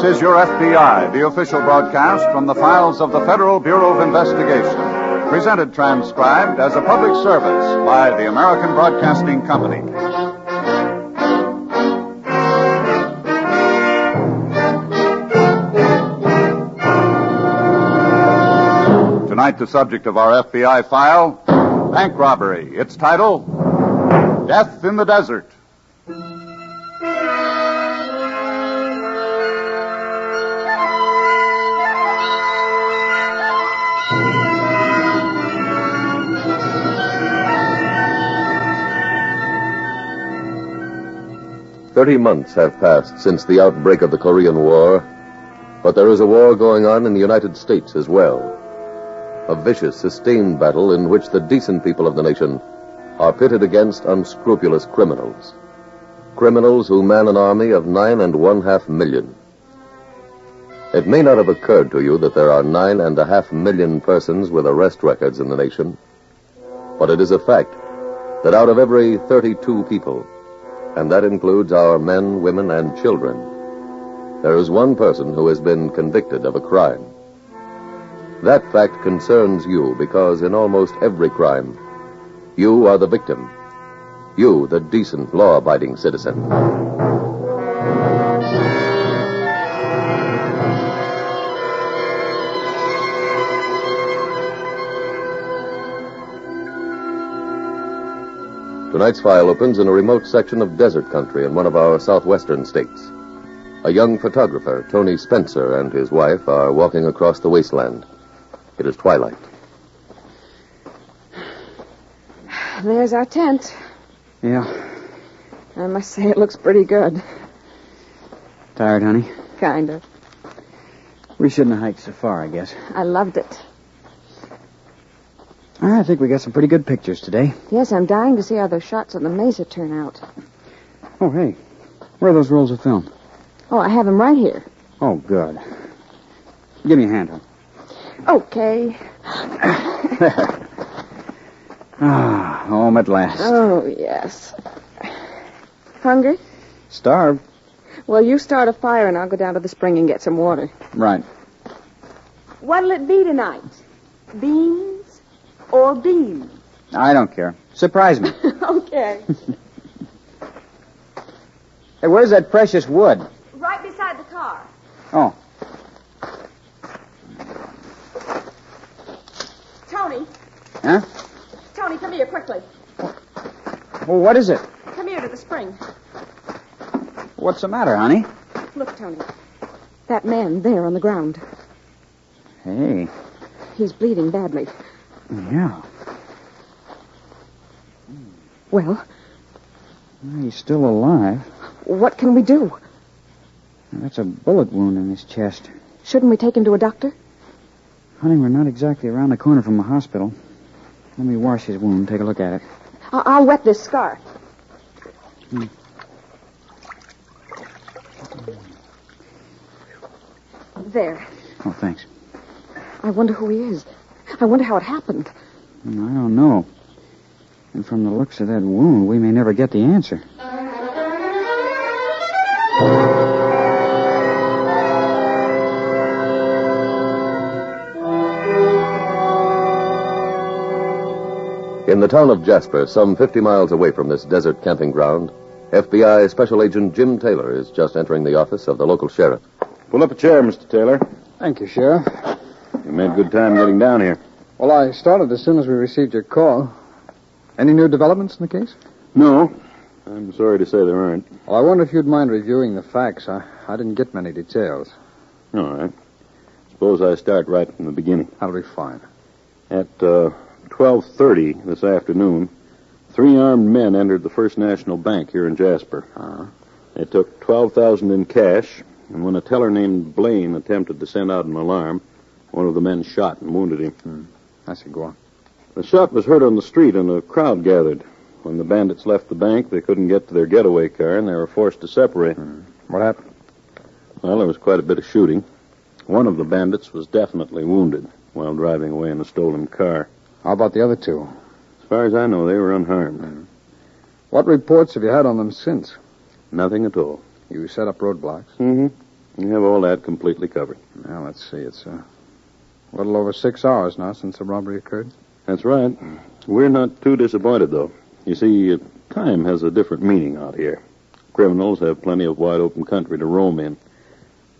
is your F.B.I., the official broadcast from the files of the Federal Bureau of Investigation. Presented transcribed as a public service by the American Broadcasting Company. Tonight, the subject of our F.B.I. file, bank robbery. Its title, Death in the Desert. "30 months have passed since the outbreak of the Korean War, but there is a war going on in the United States as well. A vicious, sustained battle in which the decent people of the nation are pitted against unscrupulous criminals. Criminals who man an army of 9.5 million. It may not have occurred to you that there are 9.5 million persons with arrest records in the nation, but it is a fact that out of every 32 people, and that includes our men, women, and children, there is one person who has been convicted of a crime. That fact concerns you because in almost every crime, you are the victim. You, the decent, law-abiding citizen. Tonight's file opens in a remote section of desert country in one of our southwestern states. A young photographer, Tony Spencer, and his wife are walking across the wasteland. It is twilight. There's our tent. Yeah. I must say it looks pretty good. Tired, honey? Kind of. We shouldn't have hiked so far, I guess. I loved it. I think we got some pretty good pictures today. Yes, I'm dying to see how those shots on the mesa turn out. Oh, hey. Where are those rolls of film? Oh, I have them right here. Oh, good. Give me a hand, huh? Okay. Home at last. Oh, yes. Hungry? Starved. Well, you start a fire and I'll go down to the spring and get some water. Right. What'll it be tonight? Beans or beans? I don't care. Surprise me. Okay. Hey, where's that precious wood? Right beside the car. Oh. Tony. Huh? Tony, come here quickly. Well, what is it? Come here to the spring. What's the matter, honey? Look, Tony. That man there on the ground. Hey. He's bleeding badly. Yeah. Well? He's still alive. What can we do? That's a bullet wound in his chest. Shouldn't we take him to a doctor? Honey, we're not exactly around the corner from a hospital. Let me wash his wound. Take a look at it. I'll wet this scar. There. Oh, thanks. I wonder who he is. I wonder how it happened. I don't know. And from the looks of that wound, we may never get the answer. In the town of Jasper, some 50 miles away from this desert camping ground, FBI Special Agent Jim Taylor is just entering the office of the local sheriff. Pull up a chair, Mr. Taylor. Thank you, Sheriff. You made good time getting down here. Well, I started as soon as we received your call. Any new developments in the case? No. I'm sorry to say there aren't. Well, I wonder if you'd mind reviewing the facts. I didn't get many details. All right. Suppose I start right from the beginning. That'll be fine. At 12:30 this afternoon, 3 armed men entered the First National Bank here in Jasper. They took $12,000 in cash, and when a teller named Blaine attempted to send out an alarm, one of the men shot and wounded him. I see. Go on. The shot was heard on the street, and a crowd gathered. When the bandits left the bank, they couldn't get to their getaway car, and they were forced to separate. What happened? Well, there was quite a bit of shooting. One of the bandits was definitely wounded while driving away in a stolen car. How about the other two? As far as I know, they were unharmed. What reports have you had on them since? Nothing at all. You set up roadblocks? Mm-hmm. You have all that completely covered. Now, let's see. It's a little over 6 hours now since the robbery occurred. That's right. We're not too disappointed, though. You see, time has a different meaning out here. Criminals have plenty of wide-open country to roam in.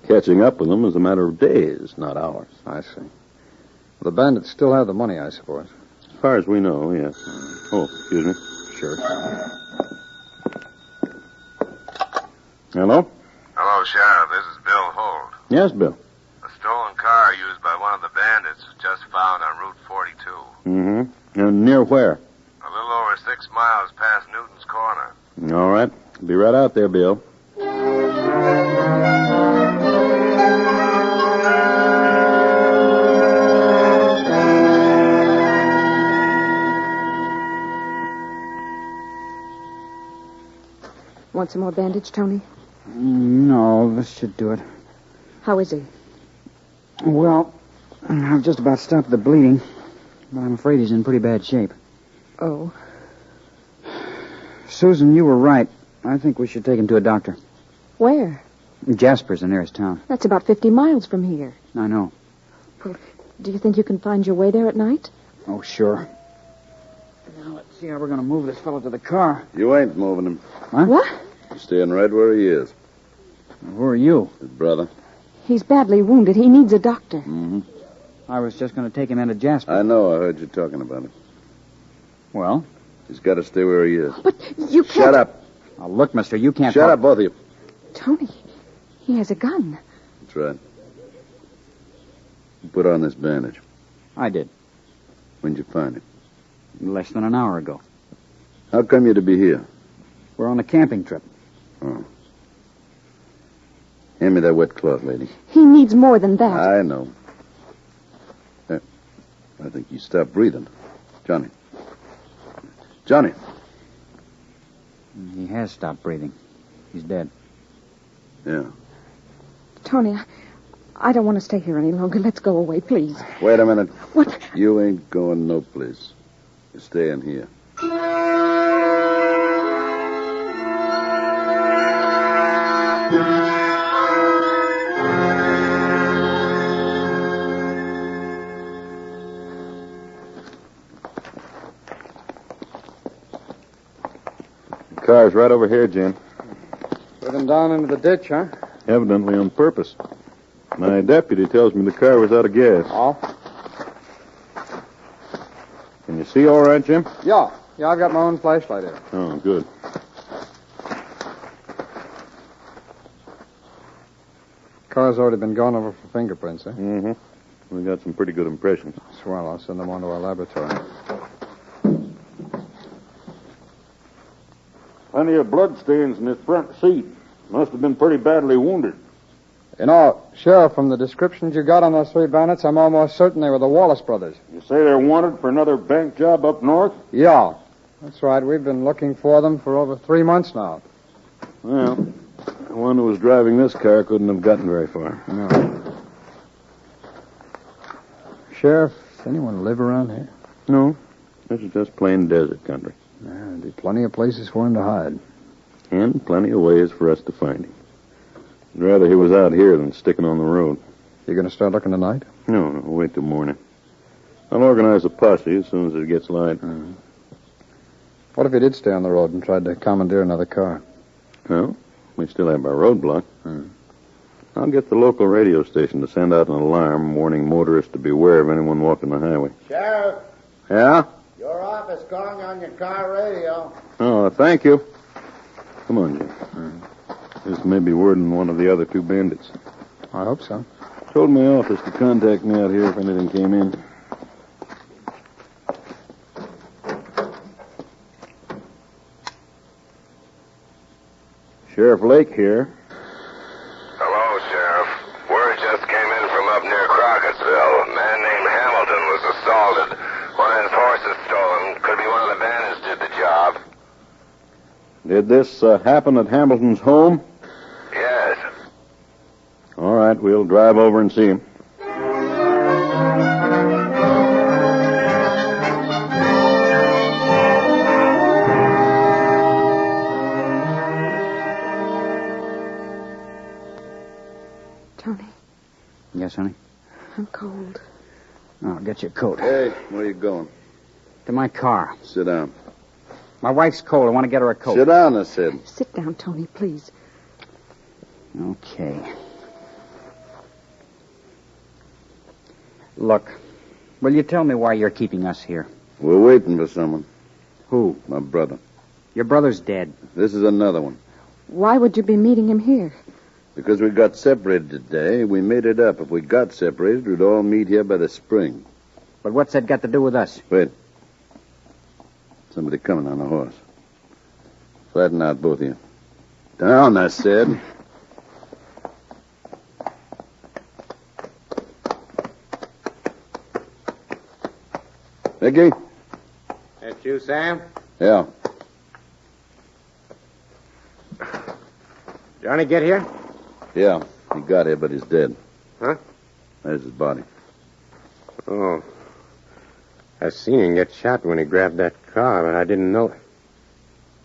Catching up with them is a matter of days, not hours. I see. The bandits still have the money, I suppose. As far as we know, yes. Oh, excuse me. Sure. Hello? Hello, Sheriff. This is Bill Holt. Yes, Bill. A stolen car used by one of the bandits was just found on Route 42. Mm-hmm. And near where? A little over 6 miles past Newton's Corner. All right. Be right out there, Bill. Want some more bandage, Tony? No, this should do it. How is he? Well, I've just about stopped the bleeding, but I'm afraid he's in pretty bad shape. Oh. Susan, you were right. I think we should take him to a doctor. Where? Jasper's the nearest town. That's about 50 miles from here. I know. Well, do you think you can find your way there at night? Oh, sure. Now, let's see how we're going to move this fellow to the car. You ain't moving him. What? What? He's staying right where he is. Who are you? His brother. He's badly wounded. He needs a doctor. Mm-hmm. I was just going to take him into Jasper. I know. I heard you talking about him. Well? He's got to stay where he is. But you can't... Shut up. Oh, look, mister, you can't... Shut up, both of you. Tony, he has a gun. That's right. You put on this bandage. I did. When'd you find it? Less than an hour ago. How come you to be here? We're on a camping trip. Oh. Hand me that wet cloth, lady. He needs more than that. I know. I think you stopped breathing. Johnny. Johnny. He has stopped breathing. He's dead. Yeah. Tony, I don't want to stay here any longer. Let's go away, please. Wait a minute. What? You ain't going no place. You're staying here. The car's right over here, Jim. Put him down into the ditch, huh? Evidently on purpose. My deputy tells me the car was out of gas. Oh? Can you see all right, Jim? Yeah. Yeah, I've got my own flashlight here. Oh, good. Car's already been gone over for fingerprints, eh? Mm-hmm. We got some pretty good impressions. Swell. I'll send them on to our laboratory. Plenty of blood stains in his front seat. Must have been pretty badly wounded. You know, Sheriff, from the descriptions you got on those 3 bandits, I'm almost certain they were the Wallace brothers. You say they're wanted for another bank job up north? Yeah. That's right. We've been looking for them for over 3 months now. Well, the one who was driving this car couldn't have gotten very far. No. Sheriff, does anyone live around here? No. This is just plain desert country. There'd be plenty of places for him to hide. And plenty of ways for us to find him. I'd rather he was out here than sticking on the road. You going to start looking tonight? No, wait till morning. I'll organize a posse as soon as it gets light. What if he did stay on the road and tried to commandeer another car? Well, we still have our roadblock. I'll get the local radio station to send out an alarm warning motorists to beware of anyone walking the highway. Sheriff, Yeah? your office calling on your car radio. Oh, thank you. Come on, Jim. This may be word on one of the other 2 bandits. I hope so. Told my office to contact me out here if anything came in. Sheriff Lake here. Hello, Sheriff. Word just came in from up near Crockett'sville. A man named Hamilton was assaulted. One of his horses stolen. Could be one of the bandits did the job. Did this happen at Hamilton's home? Yes. All right, we'll drive over and see him. Tony, Yes, honey? I'm cold. Oh, get your coat. Hey, where are you going? To my car. Sit down. My wife's cold. I want to get her a coat. Sit down, I said. Sit down, Tony, please. Okay. Look, will you tell me why you're keeping us here? We're waiting for someone. Who? My brother. Your brother's dead. This is another one. Why would you be meeting him here? Because we got separated today, we made it up. If we got separated, we'd all meet here by the spring. But what's that got to do with us? Wait. Somebody coming on a horse. Flatten out, both of you. Down, I said. Mickey? That you, Sam? Yeah. Johnny get here? Yeah. He got here, but he's dead. Huh? There's his body. Oh. I seen him get shot when he grabbed that car, but I didn't know.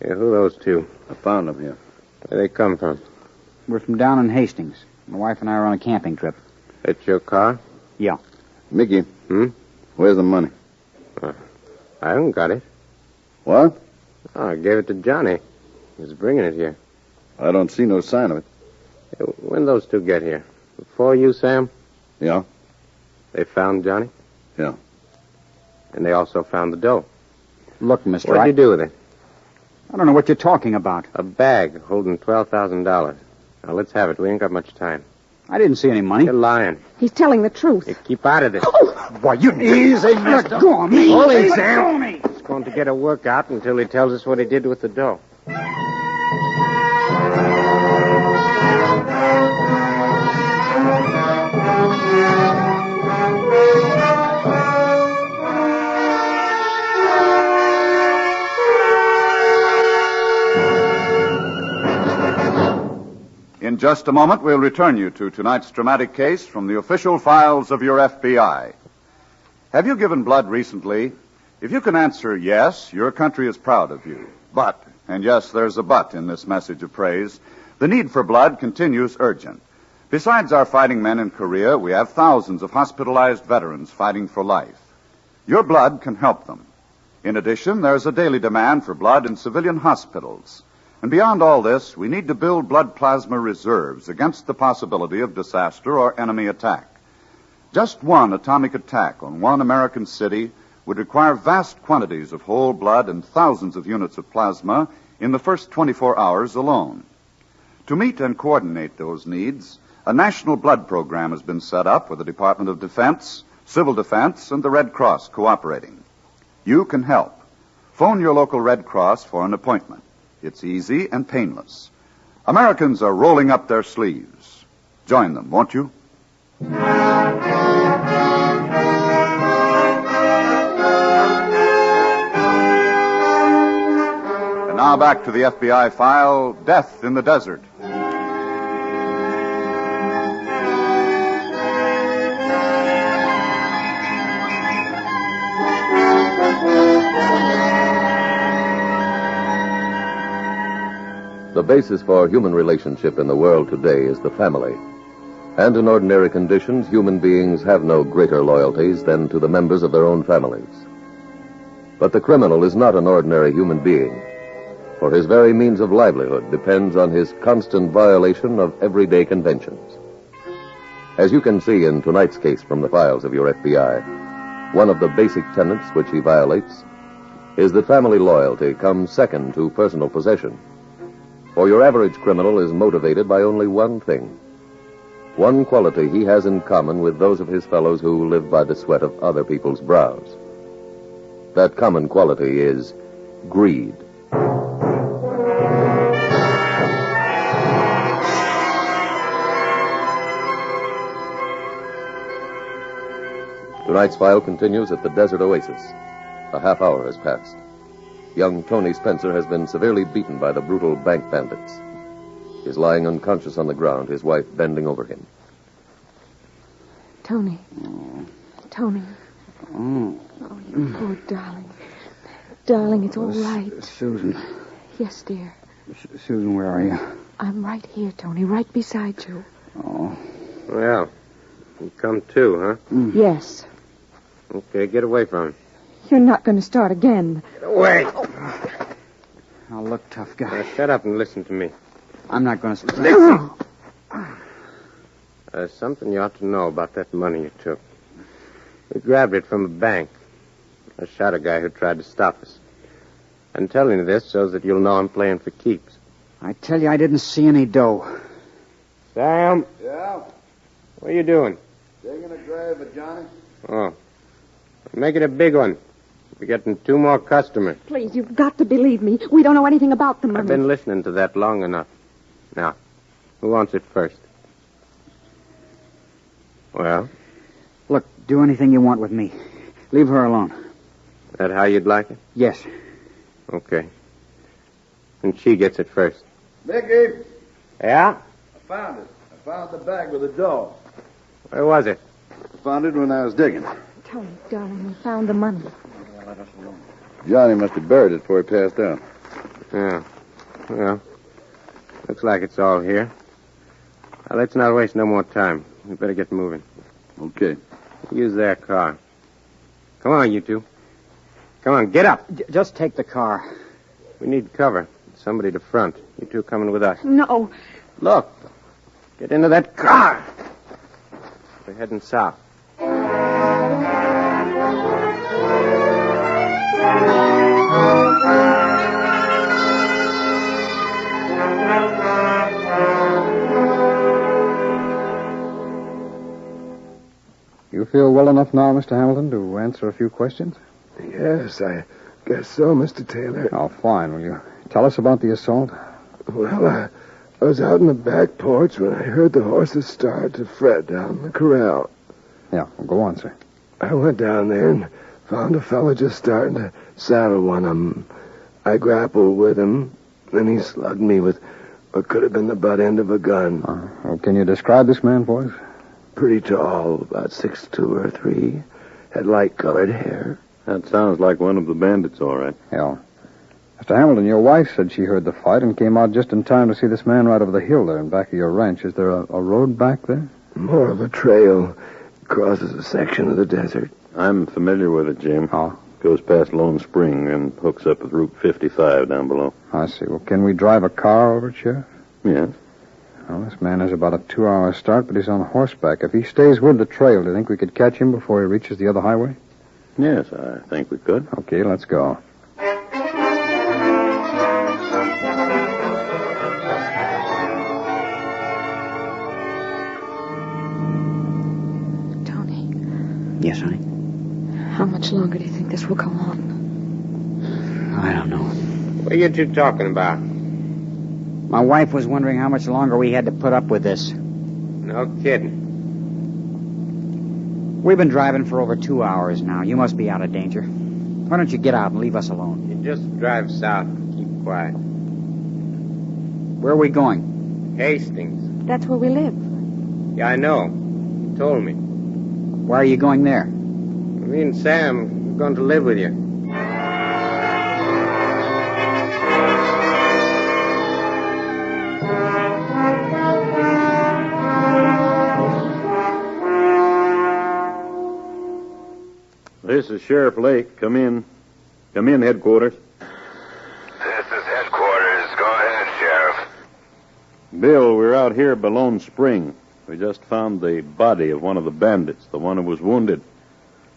Yeah, who are those two? I found him here. Where they come from? We're from down in Hastings. My wife and I are on a camping trip. That's your car? Yeah. Mickey. Where's the money? I haven't got it. What? Oh, I gave it to Johnny. He was bringing it here. I don't see no sign of it. When those two get here? Before you, Sam? Yeah? They found Johnny? Yeah. And they also found the dough. Look, mister, What'd you do with it? I don't know what you're talking about. A bag holding $12,000. Now, let's have it. We ain't got much time. I didn't see any money. You're lying. He's telling the truth. You keep out of this. Why, you... Easy, mister. Let go of me. Hold it, Let Sam. go of me. He's going to get a workout until he tells us what he did with the dough. In just a moment, we'll return you to tonight's dramatic case from the official files of your FBI. Have you given blood recently? If you can answer yes, your country is proud of you. But, and yes, there's a but in this message of praise, the need for blood continues urgent. Besides our fighting men in Korea, we have thousands of hospitalized veterans fighting for life. Your blood can help them. In addition, there's a daily demand for blood in civilian hospitals. And beyond all this, we need to build blood plasma reserves against the possibility of disaster or enemy attack. Just one atomic attack on one American city would require vast quantities of whole blood and thousands of units of plasma in the first 24 hours alone. To meet and coordinate those needs, a national blood program has been set up with the Department of Defense, Civil Defense, and the Red Cross cooperating. You can help. Phone your local Red Cross for an appointment. It's easy and painless. Americans are rolling up their sleeves. Join them, won't you? And now back to the FBI file, Death in the Desert. The basis for human relationship in the world today is the family. And in ordinary conditions, human beings have no greater loyalties than to the members of their own families. But the criminal is not an ordinary human being, for his very means of livelihood depends on his constant violation of everyday conventions. As you can see in tonight's case from the files of your FBI, one of the basic tenets which he violates is that family loyalty comes second to personal possession. For your average criminal is motivated by only one thing, one quality he has in common with those of his fellows who live by the sweat of other people's brows. That common quality is greed. Tonight's file continues at the Desert Oasis. A half hour has passed. Young Tony Spencer has been severely beaten by the brutal bank bandits. He is lying unconscious on the ground, his wife bending over him. Tony. Tony. Oh, Oh, you poor darling. Darling, it's all right. Susan. Yes, dear. Susan, where are you? I'm right here, Tony, right beside you. Oh. Well, you come too, huh? Yes. Okay, get away from him. You're not going to start again. Get away! Now, look, tough guy. Now, shut up and listen to me. I'm not going to... Listen! There's something you ought to know about that money you took. We grabbed it from a bank. I shot a guy who tried to stop us. I'm telling you this so that you'll know I'm playing for keeps. I tell you, I didn't see any dough. Sam? Yeah? What are you doing? Digging a grave at Johnny? Oh. Make it a big one. We're getting 2 more customers. Please, you've got to believe me. We don't know anything about the money. I've been listening to that long enough. Now, who wants it first? Well? Look, do anything you want with me. Leave her alone. That how you'd like it? Yes. Okay. And she gets it first. Mickey, Yeah? I found it. I found the bag with the dough. Where was it? I found it when I was digging. Tony, darling, we found the money. Johnny must have buried it before he passed out. Yeah. Well, looks like it's all here. Now, let's not waste no more time. We better get moving. Okay. Use their car. Come on, you two. Come on, get up. Just take the car. We need cover. Somebody to front. You two coming with us. No. Look. Get into that car. We're heading south. You feel well enough now, Mr. Hamilton, to answer a few questions? Yes, I guess so, Mr. Taylor. Oh, fine. Will you tell us about the assault? Well, I was out in the back porch when I heard the horses start to fret down in the corral. Yeah, well, go on, sir. I went down there and found a fellow just starting to saddle one of them. I grappled with him, then he slugged me with what could have been the butt end of a gun. Well, can you describe this man for us? Pretty tall, about 6'2" or 3. Had light-colored hair. That sounds like one of the bandits, all right. Yeah. Mr. Hamilton, your wife said she heard the fight and came out just in time to see this man right over the hill there in back of your ranch. Is there a road back there? More of a trail. Crosses a section of the desert. I'm familiar with it, Jim. Oh. Goes past Lone Spring and hooks up with Route 55 down below. I see. Well, can we drive a car over it, Sheriff? Yes. Well, this man has about a 2-hour start, but he's on horseback. If he stays with the trail, do you think we could catch him before he reaches the other highway? Yes, I think we could. Okay, let's go. Tony, Yes, honey? how much longer do you think this will go on? I don't know. What are you two talking about? My wife was wondering how much longer we had to put up with this. No kidding. We've been driving for over 2 hours now. You must be out of danger. Why don't you get out and leave us alone? You just drive south and keep quiet. Where are we going? Hastings. That's where we live. Yeah, I know. You told me. Why are you going there? Me and Sam are going to live with you. This is Sheriff Lake. Come in. Come in, headquarters. This is headquarters. Go ahead, Sheriff. Bill, we're out here by Lone Spring. We just found the body of one of the bandits, the one who was wounded.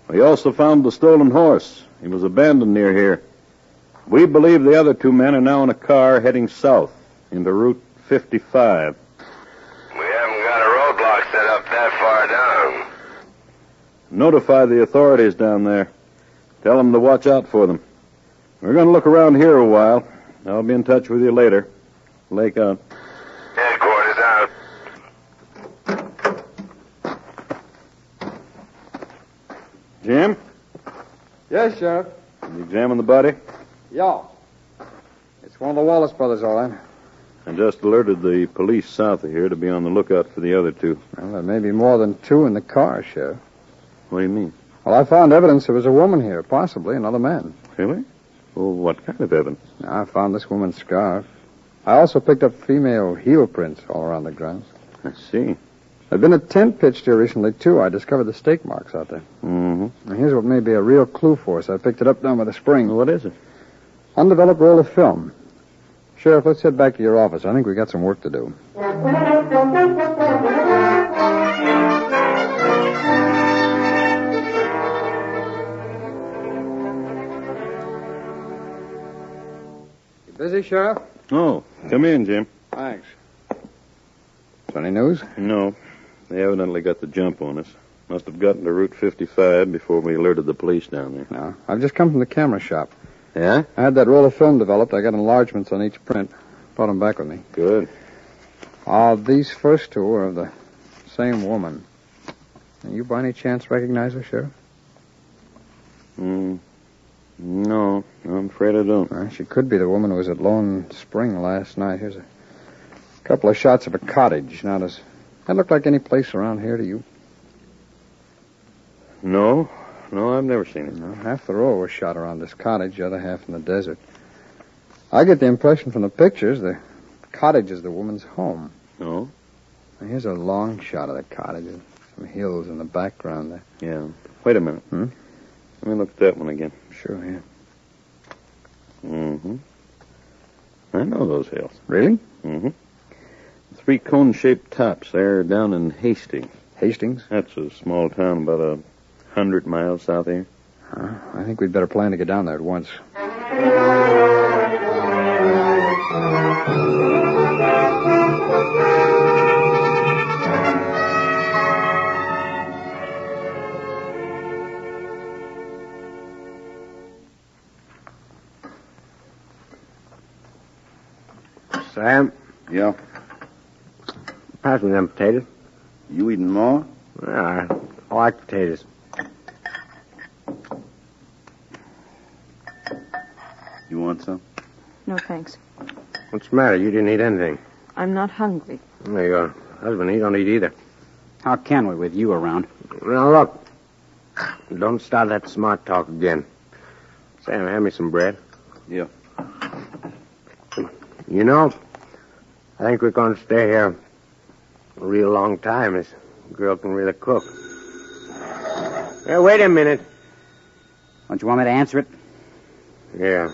We also found the stolen horse. He was abandoned near here. We believe the other 2 men are now in a car heading south into Route 55. We haven't got a roadblock set up that far down. Notify the authorities down there. Tell them to watch out for them. We're going to look around here a while. I'll be in touch with you later. Lake out. Headquarters out. Jim, Yes, Sheriff. can you examine the body? Yeah. It's one of the Wallace brothers, all right. I just alerted the police south of here to be on the lookout for the other 2. Well, there may be more than 2 in the car, Sheriff. What do you mean? Well, I found evidence there was a woman here, possibly another man. Really? Well, what kind of evidence? I found this woman's scarf. I also picked up female heel prints all around the grounds. I see. There'd been a tent pitched here recently, too. I discovered the stake marks out there. Mm-hmm. Now, here's what may be a real clue for us. I picked it up down by the spring. What is it? Undeveloped roll of film. Sheriff, let's head back to your office. I think we got some work to do. You busy, Sheriff? Oh, come in, Jim. Thanks. So any news? No. They evidently got the jump on us. Must have gotten to Route 55 before we alerted the police down there. No. I've just come from the camera shop. Yeah? I had that roll of film developed. I got enlargements on each print. Brought them back with me. Good. These first two are of the same woman. You by any chance recognize her, Sheriff? No, I'm afraid I don't. She could be the woman who was at Lone Spring last night. Here's a couple of shots of a cottage. Now, does that look like any place around here to you? No, I've never seen it. No, half the row was shot around this cottage, the other half in the desert. I get the impression from the pictures the cottage is the woman's home. Oh? Now, here's a long shot of the cottage. Some hills in the background there. Yeah. Wait a minute. Let me look at that one again. Sure, yeah. Mm-hmm. I know those hills. Really? Mm-hmm. 3 cone-shaped tops there down in Hastings. Hastings? That's a small town about 100 miles south of here. I think we'd better plan to get down there at once. Sam? Yeah? Pass me them potatoes. You eating more? Yeah, I like potatoes. You want some? No, thanks. What's the matter? You didn't eat anything. I'm not hungry. There you are. Husband, he don't eat either. How can we with you around? Now, look. Don't start that smart talk again. Sam, hand me some bread. Yeah. You know, I think we're going to stay here a real long time. This girl can really cook. Hey, wait a minute. Don't you want me to answer it? Yeah.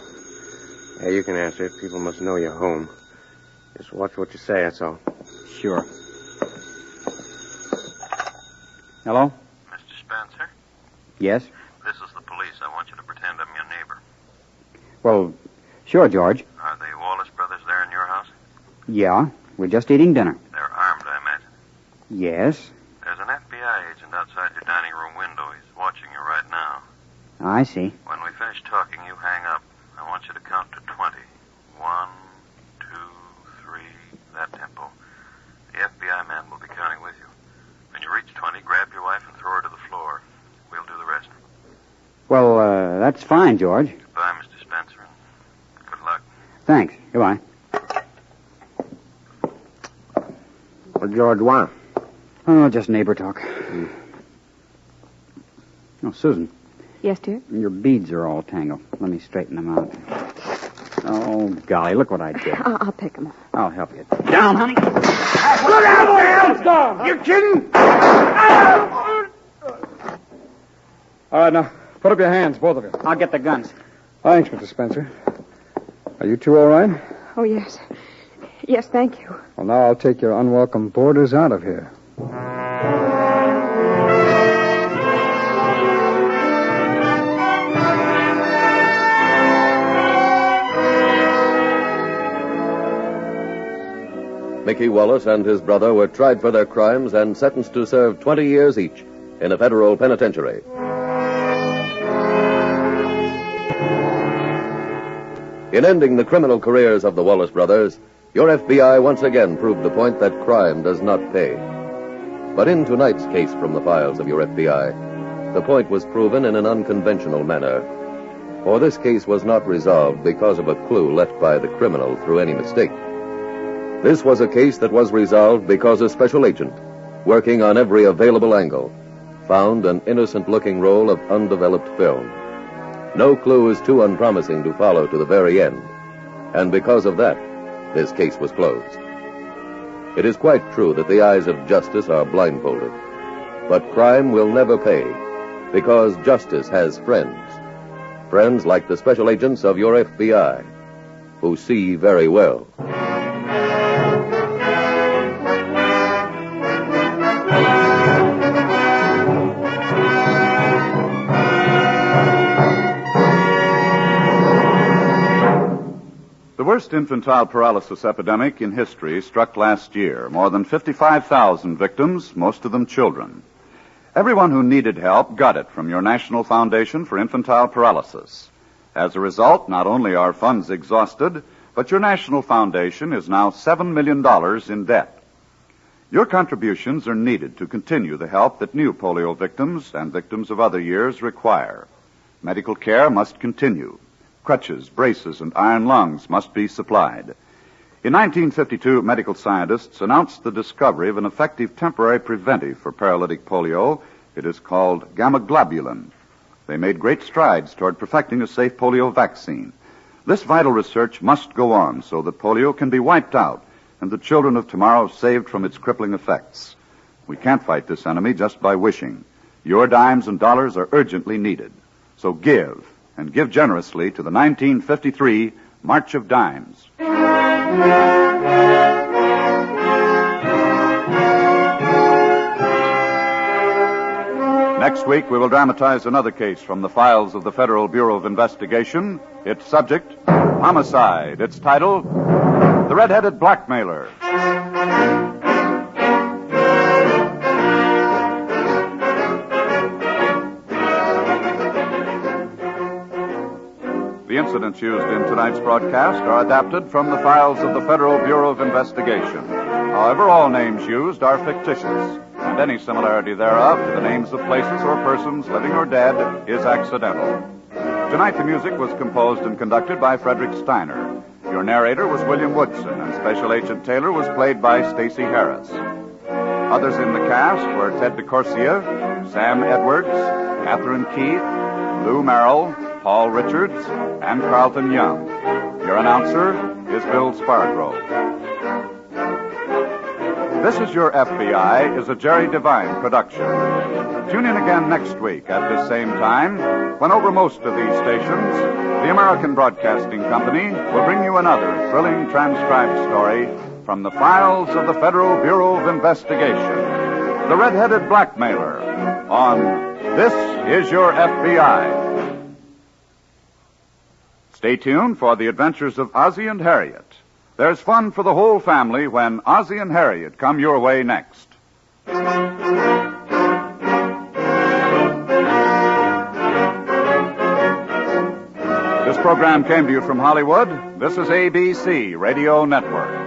Yeah, you can answer it. People must know you're home. Just watch what you say, that's all. Sure. Hello? Mr. Spencer? Yes? This is the police. I want you to pretend I'm your neighbor. Well, sure, George. Are the Wallace brothers there in your house? Yeah, we're just eating dinner. They're armed, I imagine. Yes? There's an FBI agent outside your dining room window. He's watching you right now. I see. When we finish talking, you hang up. I want you to count to 20. 1, 2, 3, that tempo. The FBI man will be counting with you. When you reach 20, grab your wife and throw her to the floor. We'll do the rest. Well, that's fine, George. Goodbye, Mr. Spencer. Good luck. Thanks. Goodbye. What George want? Oh, just neighbor talk. Oh, Susan. Yes, dear? Your beads are all tangled. Let me straighten them out. Oh, golly, look what I did. I'll pick them up. I'll help you. Down, honey. Look out, man! It's gone. You kidding? All right, now, put up your hands, both of you. I'll get the guns. Thanks, Mr. Spencer. Are you two all right? Oh, yes. Yes, thank you. Well, now I'll take your unwelcome boarders out of here. Mickey Wallace and his brother were tried for their crimes and sentenced to serve 20 years each in a federal penitentiary. In ending the criminal careers of the Wallace brothers, your FBI once again proved the point that crime does not pay. But in tonight's case from the files of your FBI, the point was proven in an unconventional manner. For this case was not resolved because of a clue left by the criminal through any mistake. This was a case that was resolved because a special agent, working on every available angle, found an innocent-looking roll of undeveloped film. No clue is too unpromising to follow to the very end, and because of that, this case was closed. It is quite true that the eyes of justice are blindfolded. But crime will never pay, because justice has friends. Friends like the special agents of your F.B.I., who see very well. The worst infantile paralysis epidemic in history struck last year. More than 55,000 victims, most of them children. Everyone who needed help got it from your National Foundation for Infantile Paralysis. As a result, not only are funds exhausted, but your National Foundation is now $7 million in debt. Your contributions are needed to continue the help that new polio victims and victims of other years require. Medical care must continue. Crutches, braces, and iron lungs must be supplied. In 1952, medical scientists announced the discovery of an effective temporary preventive for paralytic polio. It is called gamma-globulin. They made great strides toward perfecting a safe polio vaccine. This vital research must go on so that polio can be wiped out and the children of tomorrow saved from its crippling effects. We can't fight this enemy just by wishing. Your dimes and dollars are urgently needed. So give, and give generously to the 1953 March of Dimes. Next week, we will dramatize another case from the files of the Federal Bureau of Investigation. Its subject, homicide. Its title, The Red-Headed Blackmailer. The incidents used in tonight's broadcast are adapted from the files of the Federal Bureau of Investigation. However, all names used are fictitious, and any similarity thereof to the names of places or persons, living or dead, is accidental. Tonight, the music was composed and conducted by Frederick Steiner. Your narrator was William Woodson, and Special Agent Taylor was played by Stacy Harris. Others in the cast were Ted DeCorsia, Sam Edwards, Catherine Keith, Lou Merrill, Paul Richards, and Carlton Young. Your announcer is Bill Spargrove. This Is Your F.B.I. is a Jerry Devine production. Tune in again next week at this same time, when over most of these stations, the American Broadcasting Company will bring you another thrilling transcribed story from the files of the Federal Bureau of Investigation. The Red-Headed Blackmailer on This Is Your F.B.I. Stay tuned for the adventures of Ozzie and Harriet. There's fun for the whole family when Ozzie and Harriet come your way next. This program came to you from Hollywood. This is ABC Radio Network.